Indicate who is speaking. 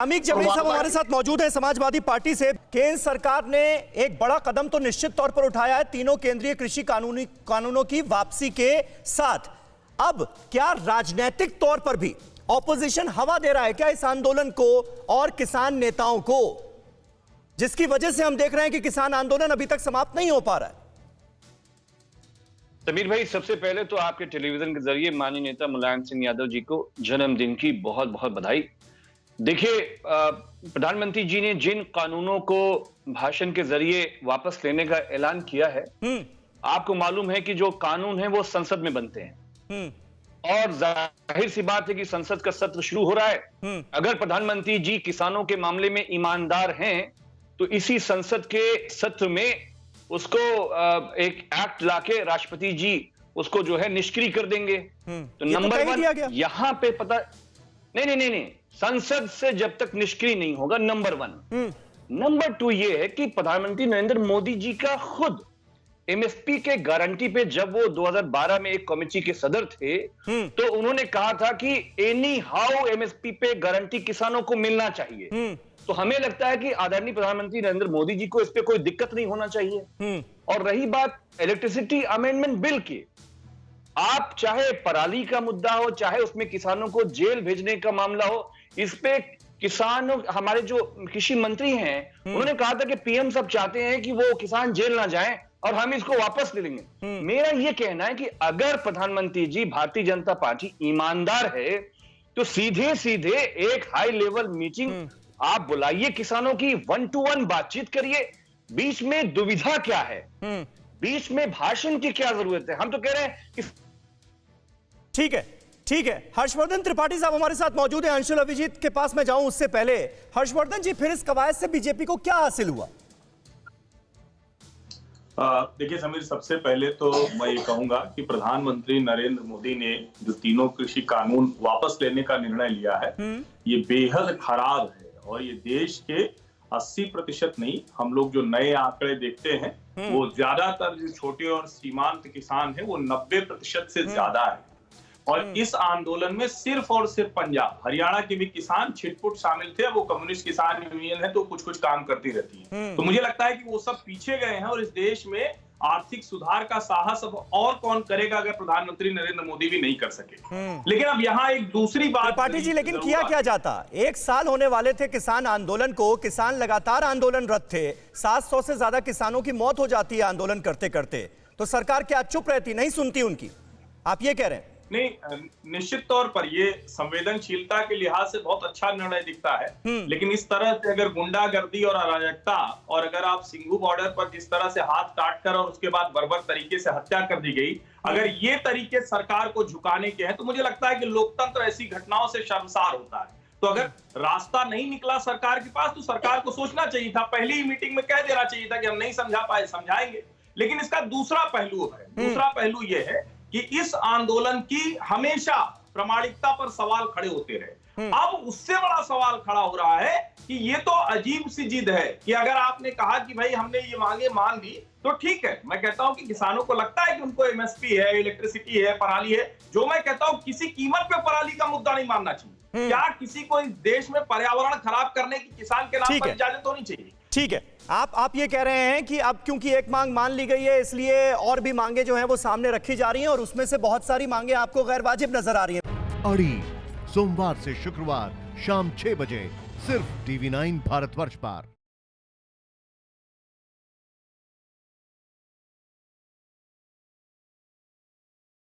Speaker 1: अमीक जबरी साहब हमारे साथ मौजूद हैं समाजवादी पार्टी से। केंद्र सरकार ने एक बड़ा कदम तो निश्चित तौर पर उठाया है तीनों केंद्रीय कृषि कानूनों की वापसी के साथ। अब क्या राजनीतिक तौर पर भी ऑपोजिशन हवा दे रहा है क्या इस आंदोलन को और किसान नेताओं को, जिसकी वजह से हम देख रहे हैं कि किसान आंदोलन अभी तक समाप्त नहीं हो पा रहा है?
Speaker 2: समीर भाई, सबसे पहले तो आपके टेलीविजन के जरिए माननीय नेता मुलायम सिंह यादव जी को जन्मदिन की बहुत बहुत बधाई। देखिए, प्रधानमंत्री जी ने जिन कानूनों को भाषण के जरिए वापस लेने का ऐलान किया है, आपको मालूम है कि जो कानून है वो संसद में बनते हैं और जाहिर सी बात है कि संसद का सत्र शुरू हो रहा है। अगर प्रधानमंत्री जी किसानों के मामले में ईमानदार हैं तो इसी संसद के सत्र में उसको एक एक्ट लाके राष्ट्रपति जी उसको जो है निष्क्रिय कर देंगे। तो नंबर वन यहां पे पता नहीं, संसद से जब तक निष्क्रिय नहीं होगा, नंबर वन। नंबर टू ये है कि प्रधानमंत्री नरेंद्र मोदी जी का खुद एमएसपी के गारंटी पे जब वो 2012 में एक कमेटी के सदर थे तो उन्होंने कहा था कि एनी हाउ एमएसपी पे गारंटी किसानों को मिलना चाहिए। तो हमें लगता है कि आदरणीय प्रधानमंत्री नरेंद्र मोदी जी को इस पे कोई दिक्कत नहीं होना चाहिए। और रही बात इलेक्ट्रिसिटी अमेंडमेंट बिल की, आप चाहे पराली का मुद्दा हो, चाहे उसमें किसानों को जेल भेजने का मामला हो, इस पे किसान, हमारे जो कृषि मंत्री हैं उन्होंने कहा था कि पीएम सब चाहते हैं कि वो किसान जेल ना जाएं और हम इसको वापस ले लेंगे। मेरा यह कहना है कि अगर प्रधानमंत्री जी भारतीय जनता पार्टी ईमानदार है तो सीधे सीधे एक हाई लेवल मीटिंग आप बुलाइए, किसानों की 1-to-1 बातचीत करिए। बीच में दुविधा क्या है, बीच में भाषण की क्या जरूरत है? हम तो कह रहे हैं कि
Speaker 1: ठीक है। हर्षवर्धन त्रिपाठी साहब हमारे साथ मौजूद हैं। अंशुल अभिजीत के पास मैं जाऊं उससे पहले, हर्षवर्धन जी, फिर इस कवायद से बीजेपी को क्या हासिल हुआ?
Speaker 3: देखिए समीर, सबसे पहले तो मैं ये कहूंगा कि प्रधानमंत्री नरेंद्र मोदी ने जो तीनों कृषि कानून वापस लेने का निर्णय लिया है, ये बेहद खराब है और ये देश के 80% नहीं, हम लोग जो नए आंकड़े देखते हैं वो ज्यादातर जो छोटे और सीमांत किसान हैं वो 90% से ज्यादा है। और इस आंदोलन में सिर्फ और सिर्फ पंजाब हरियाणा के भी किसान छिटपुट शामिल थे। वो कम्युनिस्ट किसान यूनियन है तो कुछ काम करती रहती है। तो मुझे लगता है कि वो सब पीछे गए हैं और इस देश में आर्थिक सुधार का साहस अब और कौन करेगा अगर प्रधानमंत्री नरेंद्र मोदी भी नहीं कर सके। लेकिन अब यहाँ एक दूसरी बात,
Speaker 1: त्रिपाठी जी, लेकिन किया क्या जाता? 1 साल होने वाले थे किसान आंदोलन को, किसान लगातार आंदोलनरत थे, 700 से ज्यादा किसानों की मौत हो जाती है आंदोलन करते करते, तो सरकार क्या चुप रहती, नहीं सुनती उनकी? आप ये कह रहे हैं?
Speaker 3: नहीं, निश्चित तौर पर ये संवेदनशीलता के लिहाज से बहुत अच्छा निर्णय दिखता है, लेकिन इस तरह से अगर गुंडागर्दी और अराजकता, और अगर आप सिंघू बॉर्डर पर जिस तरह से हाथ काटकर और उसके बाद बर्बर तरीके से हत्या कर दी गई, अगर ये तरीके सरकार को झुकाने के हैं तो मुझे लगता है कि लोकतंत्र ऐसी घटनाओं से शर्मसार होता है। तो अगर रास्ता नहीं निकला सरकार के पास तो सरकार को सोचना चाहिए था, पहली ही मीटिंग में कह देना चाहिए था कि हम नहीं समझा पाए, समझाएंगे। लेकिन इसका दूसरा पहलू है, दूसरा पहलू यह है कि इस आंदोलन की हमेशा प्रामाणिकता पर सवाल खड़े होते रहे। अब उससे बड़ा सवाल खड़ा हो रहा है कि ये तो अजीब सी जिद है कि अगर आपने कहा कि भाई हमने ये मांगे मान ली तो ठीक है। मैं कहता हूं कि किसानों को लगता है कि उनको एमएसपी है, इलेक्ट्रिसिटी है, पराली है, जो मैं कहता हूं किसी कीमत पे पराली का मुद्दा नहीं मानना चाहिए। क्या किसी को इस देश में पर्यावरण खराब करने की किसान के नाम पर इजाजत होनी चाहिए?
Speaker 1: ठीक है, आप ये कह रहे हैं कि अब क्योंकि एक मांग मान ली गई है इसलिए और भी मांगे जो हैं वो सामने रखी जा रही हैं और उसमें से बहुत सारी मांगे आपको गैर वाजिब नजर आ रही हैं।
Speaker 4: अड़ी सोमवार से शुक्रवार शाम 6 बजे सिर्फ TV9 भारतवर्ष पर।